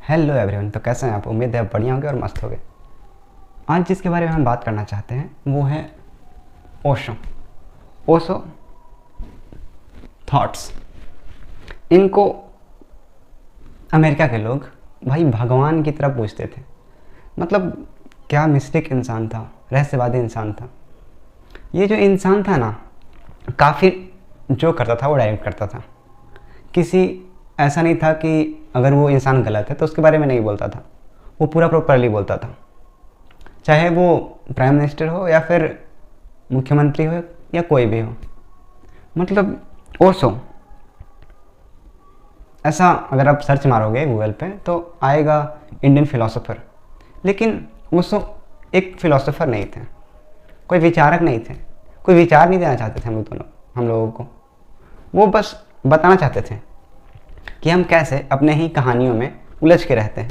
Hello everyone. तो कैसे हैं आप? उम्मीद है बढ़िया होंगे और मस्त होंगे। आज जिसके बारे में हम बात करना चाहते हैं वो है ओशो। ओशो थॉट्स। इनको अमेरिका के लोग भाई भगवान की तरह पूछते थे। मतलब क्या मिस्टिक इंसान था, रहस्यवादी इंसान था। ये जो इंसान था ना, काफ़ी जो करता था वो डायरेक्ट करता था। किसी ऐसा नहीं था कि अगर वो इंसान गलत है तो उसके बारे में नहीं बोलता था, वो पूरा प्रॉपरली बोलता था। चाहे वो प्राइम मिनिस्टर हो या फिर मुख्यमंत्री हो या कोई भी हो। मतलब ओशो ऐसा अगर आप सर्च मारोगे गूगल पे तो आएगा इंडियन फिलोसोफर। लेकिन ओशो एक फिलोसोफर नहीं थे, कोई विचारक नहीं थे, कोई विचार नहीं देना चाहते थे हम लोगों को। वो बस बताना चाहते थे कि हम कैसे अपने ही कहानियों में उलझ के रहते हैं,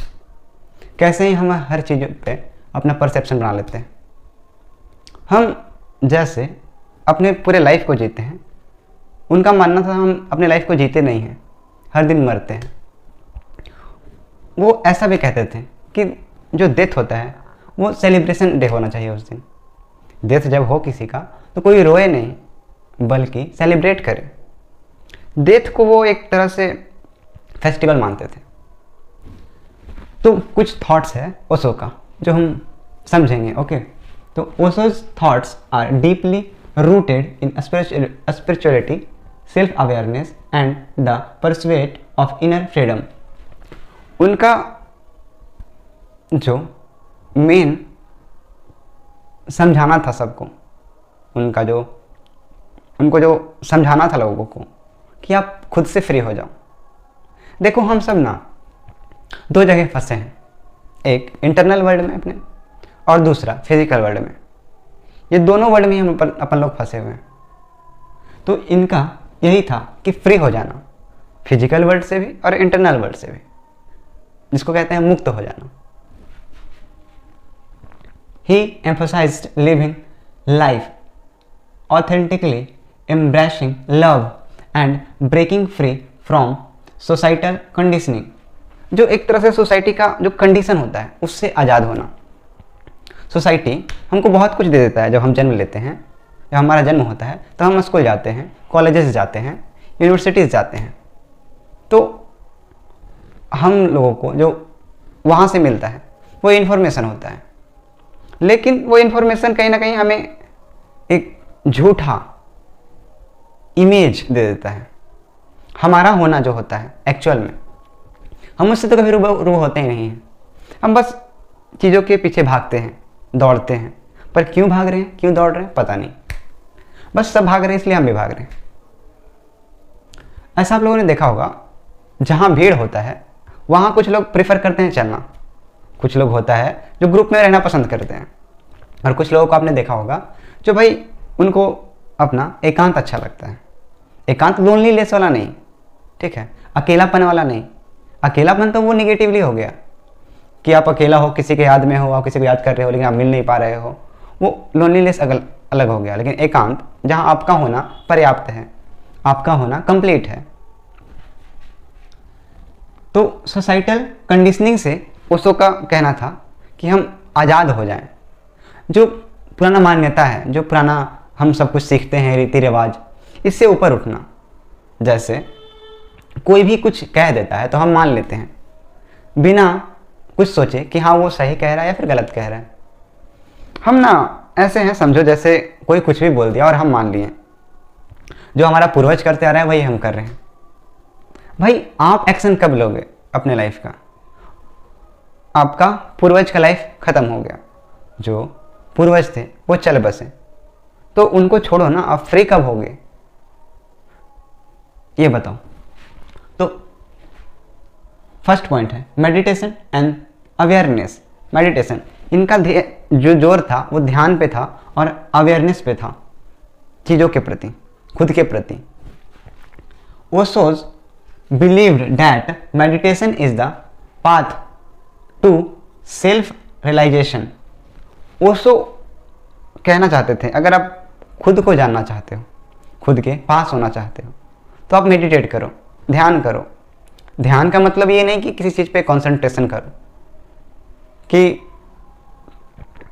कैसे ही हम हर चीज़ पे अपना परसेप्शन बना लेते हैं। हम जैसे अपने पूरे लाइफ को जीते हैं, उनका मानना था हम अपने लाइफ को जीते नहीं हैं, हर दिन मरते हैं। वो ऐसा भी कहते थे कि जो डेथ होता है वो सेलिब्रेशन डे होना चाहिए। उस दिन डेथ जब हो किसी का तो कोई रोए नहीं बल्कि सेलिब्रेट करे। डेथ को वो एक तरह से फेस्टिवल मानते थे। तो कुछ थॉट्स है ओशो का जो हम समझेंगे। ओके, तो Osho's thoughts are deeply rooted in spirituality, self awareness and the pursuit of inner freedom. उनका जो मेन समझाना था सबको, उनको जो समझाना था लोगों को कि आप खुद से फ्री हो जाओ। देखो हम सब ना दो जगह फंसे हैं, एक इंटरनल वर्ल्ड में अपने और दूसरा फिजिकल वर्ल्ड में। ये दोनों वर्ल्ड में हम अपन लोग फंसे हुए हैं। तो इनका यही था कि फ्री हो जाना, फिजिकल वर्ल्ड से भी और इंटरनल वर्ल्ड से भी, जिसको कहते हैं मुक्त हो जाना। He emphasized living life authentically, embracing love and breaking free from societal conditioning। जो एक तरह से सोसाइटी का जो कंडीशन होता है उससे आज़ाद होना। सोसाइटी हमको बहुत कुछ दे देता है। जब हम जन्म लेते हैं, जब हमारा जन्म होता है तो हम स्कूल जाते हैं, कॉलेजेस जाते हैं, यूनिवर्सिटीज़ जाते हैं। तो हम लोगों को जो वहाँ से मिलता है वो इन्फॉर्मेशन होता है। लेकिन वो इन्फॉर्मेशन कहीं ना कहीं हमें एक झूठा इमेज दे देता है। हमारा होना जो होता है एक्चुअल में, हम उससे तो कभी रूबरू होते ही नहीं हैं। हम बस चीज़ों के पीछे भागते हैं, दौड़ते हैं, पर क्यों भाग रहे हैं, क्यों दौड़ रहे हैं, पता नहीं। बस सब भाग रहे हैं इसलिए हम भी भाग रहे हैं। ऐसा आप लोगों ने देखा होगा, जहाँ भीड़ होता है वहाँ कुछ लोग प्रेफर करते हैं चलना, कुछ लोग होता है जो ग्रुप में रहना पसंद करते हैं, और कुछ लोगों को आपने देखा होगा जो भाई उनको अपना एकांत अच्छा लगता है। एकांत लोनलीनेस वाला नहीं, ठीक है, अकेलापन वाला नहीं। अकेलापन तो वो निगेटिवली हो गया कि आप अकेला हो, किसी के याद में हो, आप किसी को याद कर रहे हो लेकिन आप मिल नहीं पा रहे हो, वो लोनलीनेस अलग हो गया। लेकिन एकांत जहाँ आपका होना पर्याप्त है, आपका होना कंप्लीट है। तो सोसाइटल कंडीशनिंग से ओशो का कहना था कि हम आज़ाद हो जाएं। जो पुराना मान्यता है, जो पुराना हम सब कुछ सीखते हैं, रीति रिवाज, इससे ऊपर उठना। जैसे कोई भी कुछ कह देता है तो हम मान लेते हैं बिना कुछ सोचे कि हाँ वो सही कह रहा है या फिर गलत कह रहा है। हम ना ऐसे हैं, समझो जैसे कोई कुछ भी बोल दिया और हम मान लिए। जो हमारा पूर्वज करते आ रहा है वही हम कर रहे हैं। भाई आप एक्शन कब लोगे अपने लाइफ का? आपका पूर्वज का लाइफ खत्म हो गया, जो पूर्वज थे वो चल बसे, तो उनको छोड़ो ना, आप फ्री कब होगे ये बताओ। तो फर्स्ट पॉइंट है मेडिटेशन एंड अवेयरनेस। मेडिटेशन, इनका जो जोर था वो ध्यान पे था और अवेयरनेस पे था, चीज़ों के प्रति, खुद के प्रति। Osho's believed that meditation is the path to self realisation. Osho कहना चाहते थे अगर आप खुद को जानना चाहते हो, खुद के पास होना चाहते हो, तो आप मेडिटेट करो, ध्यान करो। ध्यान का मतलब ये नहीं कि किसी चीज़ पे कंसंट्रेशन करो, कि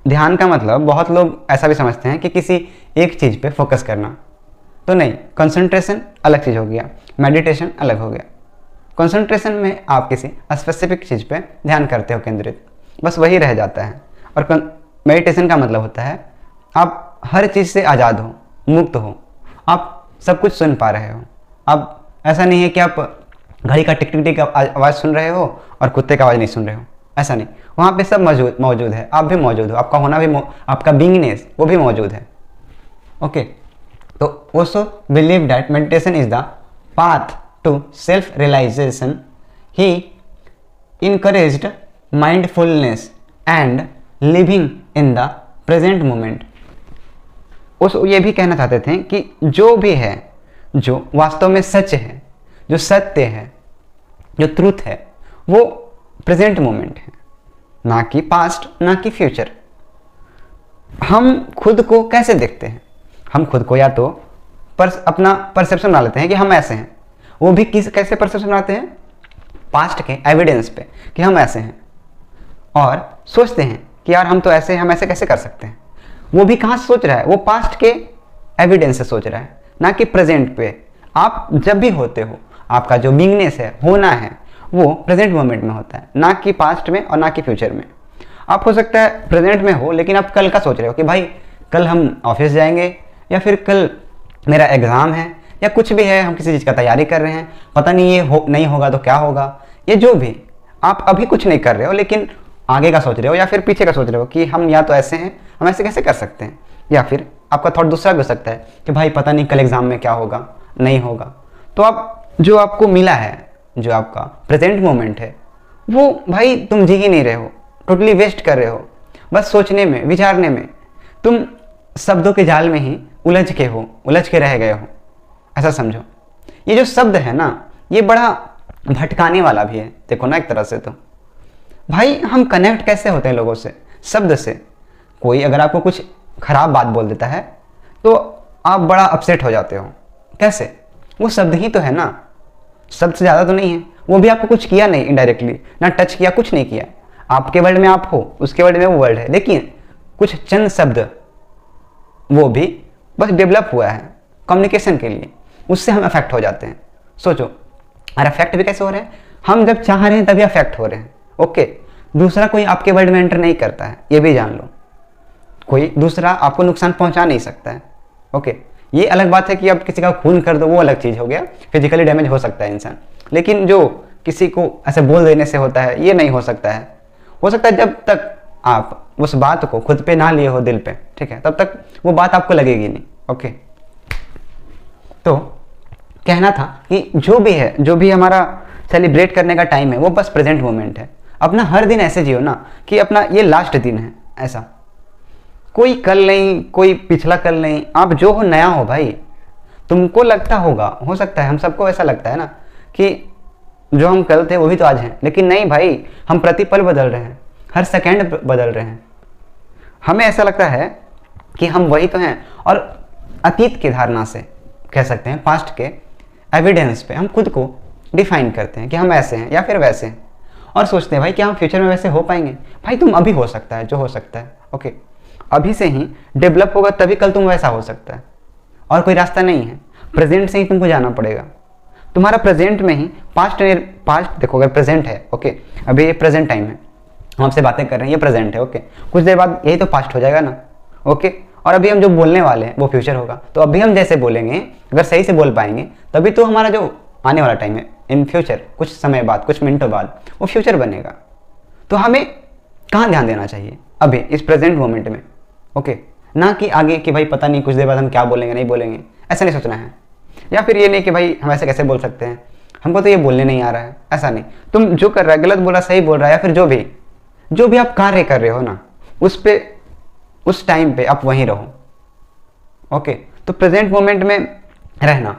ध्यान का मतलब बहुत लोग ऐसा भी समझते हैं कि किसी एक चीज़ पे फोकस करना, तो नहीं, कंसंट्रेशन अलग चीज़ हो गया, मेडिटेशन अलग हो गया। कंसंट्रेशन में आप किसी स्पेसिफिक चीज़ पे ध्यान करते हो केंद्रित, बस वही रह जाता है। और मेडिटेशन का मतलब होता है आप हर चीज़ से आज़ाद हो, मुक्त हो, आप सब कुछ सुन पा रहे हो। अब ऐसा नहीं है कि आप घड़ी का टिक टिक टिक आवाज़ सुन रहे हो और कुत्ते का आवाज़ नहीं सुन रहे हो, ऐसा नहीं। वहाँ पे सब मौजूद है, आप भी मौजूद हो, आपका होना भी आपका बीइंगनेस वो भी मौजूद है। ओके, तो also believe that meditation is the path to self realization. He encouraged mindfulness and living in the present moment. उसको ये भी कहना चाहते थे कि जो भी है, जो वास्तव में सच है, जो सत्य है, जो ट्रूथ है, वो प्रेजेंट मोमेंट है, ना कि पास्ट, ना कि फ्यूचर। हम खुद को कैसे देखते हैं? हम खुद को या तो अपना परसेप्शन बना लेते हैं कि हम ऐसे हैं, वो भी कैसे परसेप्शन बनाते हैं? पास्ट के एविडेंस पे कि हम ऐसे हैं, और सोचते हैं कि यार हम तो ऐसे हैं, हम ऐसे कैसे कर सकते हैं। वो भी कहाँ से सोच रहा है? वो पास्ट के एविडेंस से सोच रहा है, ना कि प्रेजेंट पे। आप जब भी होते हो, आपका जो बीइंगनेस है, होना है, वो प्रेजेंट मोमेंट में होता है, ना कि पास्ट में और ना कि फ्यूचर में। आप हो सकता है प्रेजेंट में हो, लेकिन आप कल का सोच रहे हो कि भाई कल हम ऑफिस जाएंगे, या फिर कल मेरा एग्ज़ाम है, या कुछ भी है, हम किसी चीज़ का तैयारी कर रहे हैं, पता नहीं ये नहीं होगा तो क्या होगा। ये जो भी आप अभी कुछ नहीं कर रहे हो, लेकिन आगे का सोच रहे हो या फिर पीछे का सोच रहे हो कि हम या तो ऐसे हैं, हम ऐसे कैसे कर सकते हैं। या फिर आपका थॉट दूसरा भी हो सकता है कि भाई पता नहीं कल एग्ज़ाम में क्या होगा, नहीं होगा। तो आप जो आपको मिला है, जो आपका प्रेजेंट मोमेंट है, वो भाई तुम जी ही नहीं रहे हो, टोटली वेस्ट कर रहे हो, बस सोचने में, विचारने में। तुम शब्दों के जाल में ही उलझ के हो, उलझ के रह गए हो, ऐसा समझो। ये जो शब्द है ना, ये बड़ा भटकाने वाला भी है, देखो ना एक तरह से। तो भाई हम कनेक्ट कैसे होते हैं लोगों से? शब्द से। कोई अगर आपको कुछ खराब बात बोल देता है तो आप बड़ा अपसेट हो जाते हो, कैसे? वो शब्द ही तो है ना, शब्द से ज़्यादा तो नहीं है। वो भी आपको कुछ किया नहीं, इनडायरेक्टली ना टच किया, कुछ नहीं किया। आपके वर्ल्ड में आप हो, उसके वर्ल्ड में वो वर्ल्ड है, लेकिन कुछ चंद शब्द वो भी बस डेवलप हुआ है कम्युनिकेशन के लिए, उससे हम अफेक्ट हो जाते हैं। सोचो, और अफेक्ट भी कैसे हो रहे हैं? हम जब चाह रहे हैं तभी अफेक्ट हो रहे हैं। ओके, दूसरा कोई आपके वर्ल्ड में एंटर नहीं करता है, ये भी जान लो। कोई दूसरा आपको नुकसान पहुंचा नहीं सकता है। ओके, ये अलग बात है कि आप किसी का खून कर दो, वो अलग चीज़ हो गया, फिजिकली डैमेज हो सकता है इंसान, लेकिन जो किसी को ऐसे बोल देने से होता है, ये नहीं हो सकता है। हो सकता है जब तक आप उस बात को खुद पे ना लिए हो, दिल पे, ठीक है, तब तक वो बात आपको लगेगी नहीं। ओके, तो कहना था कि जो भी है, जो भी हमारा सेलिब्रेट करने का टाइम है, वो बस प्रेजेंट मोमेंट है। अपना हर दिन ऐसे जियो ना कि अपना ये लास्ट दिन है, ऐसा। कोई कल नहीं, कोई पिछला कल नहीं, आप जो हो नया हो भाई। तुमको लगता होगा, हो सकता है हम सबको ऐसा लगता है ना कि जो हम कल थे वो भी तो आज हैं, लेकिन नहीं भाई, हम प्रतिपल बदल रहे हैं, हर सेकंड बदल रहे हैं। हमें ऐसा लगता है कि हम वही तो हैं, और अतीत की धारणा से कह सकते हैं, पास्ट के एविडेंस पे हम खुद को डिफाइन करते हैं कि हम ऐसे हैं या फिर वैसे हैं, और सोचते हैं भाई कि हम फ्यूचर में वैसे हो पाएंगे। भाई तुम अभी हो सकता है जो हो सकता है। ओके, अभी से ही डेवलप होगा, तभी कल तुम वैसा हो सकता है, और कोई रास्ता नहीं है। प्रेजेंट से ही तुमको जाना पड़ेगा। तुम्हारा प्रेजेंट में ही पास्ट देखो, अगर प्रेजेंट है, ओके, अभी ये प्रेजेंट टाइम है, हम आपसे बातें कर रहे हैं, ये प्रेजेंट है। ओके, कुछ देर बाद यही तो पास्ट हो जाएगा ना। ओके, और अभी हम जो बोलने वाले हैं वो फ्यूचर होगा। तो अभी हम जैसे बोलेंगे, अगर सही से बोल पाएंगे, तभी तो हमारा जो आने वाला टाइम है, इन फ्यूचर, कुछ समय बाद, कुछ मिनटों बाद, वो फ्यूचर बनेगा। तो हमें कहाँ ध्यान देना चाहिए? अभी इस प्रेजेंट मोमेंट में। ओके, ना कि आगे कि भाई पता नहीं कुछ देर बाद हम क्या बोलेंगे, नहीं बोलेंगे, ऐसा नहीं सोचना है। या फिर ये नहीं कि भाई हम ऐसे कैसे बोल सकते हैं, हमको तो ये बोलने नहीं आ रहा है, ऐसा नहीं। तुम जो कर रहा है, गलत बोल रहा है, सही बोल रहा है, या फिर जो भी आप कार्य कर रहे हो ना, उस टाइम पे आप वहीं रहो। ओके, तो प्रेजेंट मोमेंट में रहना।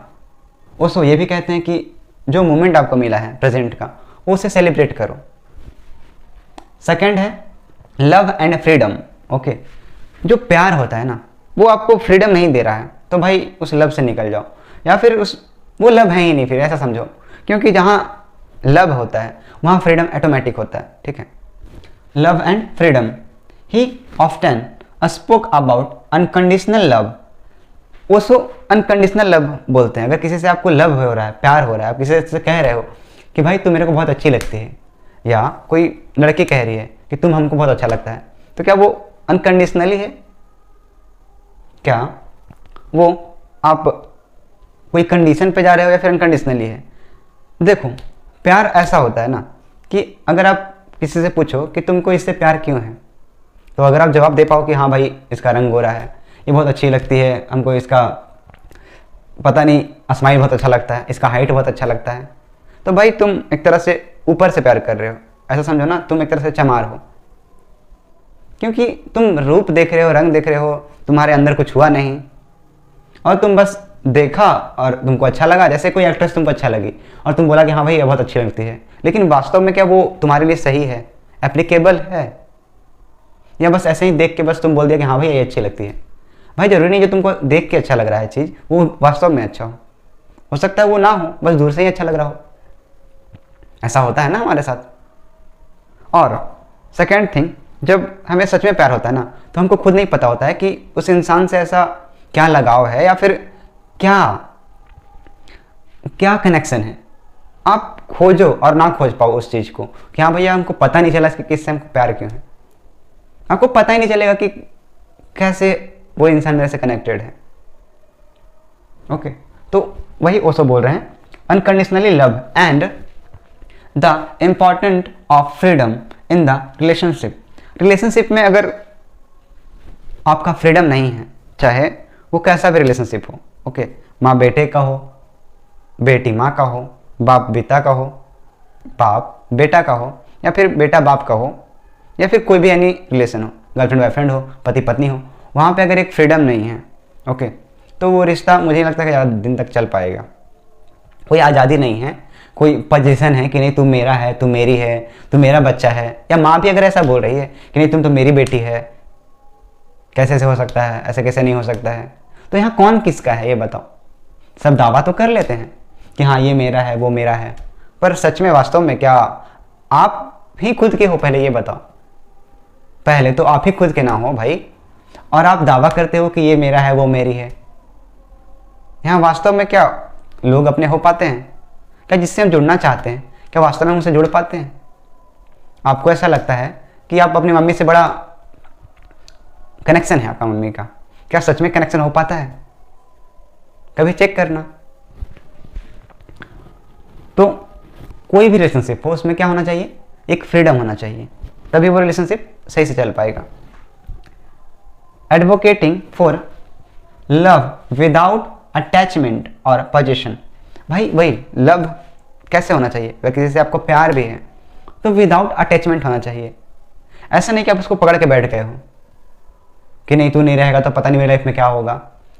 उसको ये भी कहते हैं कि जो मोमेंट आपको मिला है प्रेजेंट का, उसे सेलिब्रेट करो। सेकंड है लव एंड फ्रीडम। ओके, जो प्यार होता है ना, वो आपको फ्रीडम नहीं दे रहा है, तो भाई उस लव से निकल जाओ, या फिर वो लव है ही नहीं फिर, ऐसा समझो। क्योंकि जहाँ लव होता है वहाँ फ्रीडम ऑटोमेटिक होता है, ठीक है। Love and freedom, he often spoke about unconditional love. उसको अनकंडीशनल लव बोलते हैं। अगर किसी से आपको लव हो रहा है, प्यार हो रहा है, आप किसी से कह रहे हो कि भाई तुम मेरे को बहुत अच्छी लगती है, या कोई लड़की कह रही है कि तुम हमको बहुत अच्छा लगता है, तो क्या वो अनकंडीशनली है? क्या वो आप कोई कंडीशन पे जा रहे हो या फिर अनकंडीशनली है? देखो, प्यार ऐसा होता है ना कि अगर आप किसी से पूछो कि तुमको इससे प्यार क्यों है, तो अगर आप जवाब दे पाओ कि हाँ भाई इसका रंग गोरा है, ये बहुत अच्छी लगती है हमको, इसका पता नहीं स्माइल बहुत अच्छा लगता है, इसका हाइट बहुत अच्छा लगता है, तो भाई तुम एक तरह से ऊपर से प्यार कर रहे हो। ऐसा समझो ना, तुम एक तरह से चमार हो, क्योंकि तुम रूप देख रहे हो, रंग देख रहे हो, तुम्हारे अंदर कुछ हुआ नहीं, और तुम बस देखा और तुमको अच्छा लगा। जैसे कोई एक्ट्रेस तुमको अच्छा लगी और तुम बोला कि हाँ भाई ये बहुत अच्छी लगती है, लेकिन वास्तव में क्या वो तुम्हारे लिए सही है, एप्लीकेबल है, या बस ऐसे ही देख के बस तुम बोल दिया कि हाँ भाई ये अच्छी लगती है? भाई जरूरी नहीं जो तुमको देख के अच्छा लग रहा है चीज़ वो वास्तव में अच्छा हो सकता है वो ना हो, बस दूर से ही अच्छा लग रहा हो। ऐसा होता है ना हमारे साथ। और सेकेंड थिंग, जब हमें सच में प्यार होता है ना, तो हमको खुद नहीं पता होता है कि उस इंसान से ऐसा क्या लगाव है या फिर क्या क्या कनेक्शन है। आप खोजो और ना खोज पाओ उस चीज़ को कि हाँ भैया हमको पता नहीं चला इसके किससे हमको प्यार क्यों है, आपको पता ही नहीं चलेगा कि कैसे वो इंसान मेरे से कनेक्टेड है। ओके, तो वही ओशो बोल रहे हैं, unconditionally love and the important of freedom in the relationship. Relationship में अगर आपका फ्रीडम नहीं है, चाहे वो कैसा भी रिलेशनशिप हो, ओके, माँ बेटे का हो, बेटी माँ का हो, बाप बेटा का हो, बाप बेटा का हो, या फिर बेटा बाप का हो, या फिर कोई भी एनी रिलेशन हो, गर्लफ्रेंड बॉयफ्रेंड हो, पति पत्नी हो, वहाँ पे अगर एक फ्रीडम नहीं है, ओके, तो वो रिश्ता मुझे नहीं लगता कि ज़्यादा दिन तक चल पाएगा। कोई आज़ादी नहीं है, कोई पोजीशन है कि नहीं तू मेरा है, तू मेरी है, तू मेरा बच्चा है, या माँ भी अगर ऐसा बोल रही है कि नहीं तुम तो मेरी बेटी है, कैसे ऐसे हो सकता है, ऐसे कैसे नहीं हो सकता है, तो यहाँ कौन किसका है ये बताओ। सब दावा तो कर लेते हैं कि हाँ ये मेरा है, वो मेरा है, पर सच में वास्तव में क्या आप ही खुद के हो? पहले ये बताओ, पहले तो आप ही खुद के ना हो भाई, और आप दावा करते हो कि ये मेरा है, वो मेरी है। यहाँ वास्तव में क्या लोग अपने हो पाते हैं? क्या जिससे हम जुड़ना चाहते हैं, क्या वास्तव में उनसे जुड़ पाते हैं? आपको ऐसा लगता है कि आप अपनी मम्मी से बड़ा कनेक्शन है आपका मम्मी का, क्या सच में कनेक्शन हो पाता है? कभी चेक करना। तो कोई भी रिलेशनशिप हो उसमें क्या होना चाहिए? एक फ्रीडम होना चाहिए, तभी वो रिलेशनशिप सही से चल पाएगा। Advocating for love without attachment और पोजीशन। भाई वही लव कैसे होना चाहिए? अगर किसी से आपको प्यार भी है तो विदाउट अटैचमेंट होना चाहिए। ऐसा नहीं कि आप उसको पकड़ के बैठ गए हो कि नहीं तू नहीं रहेगा तो पता नहीं मेरी लाइफ में क्या होगा।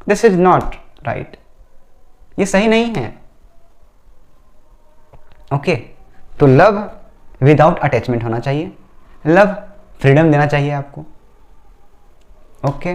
दिस इज नॉट राइट, ये सही नहीं है। ओके, तो लव विदाउट अटैचमेंट होना चाहिए, लव फ्रीडम देना चाहिए आपको। ओके।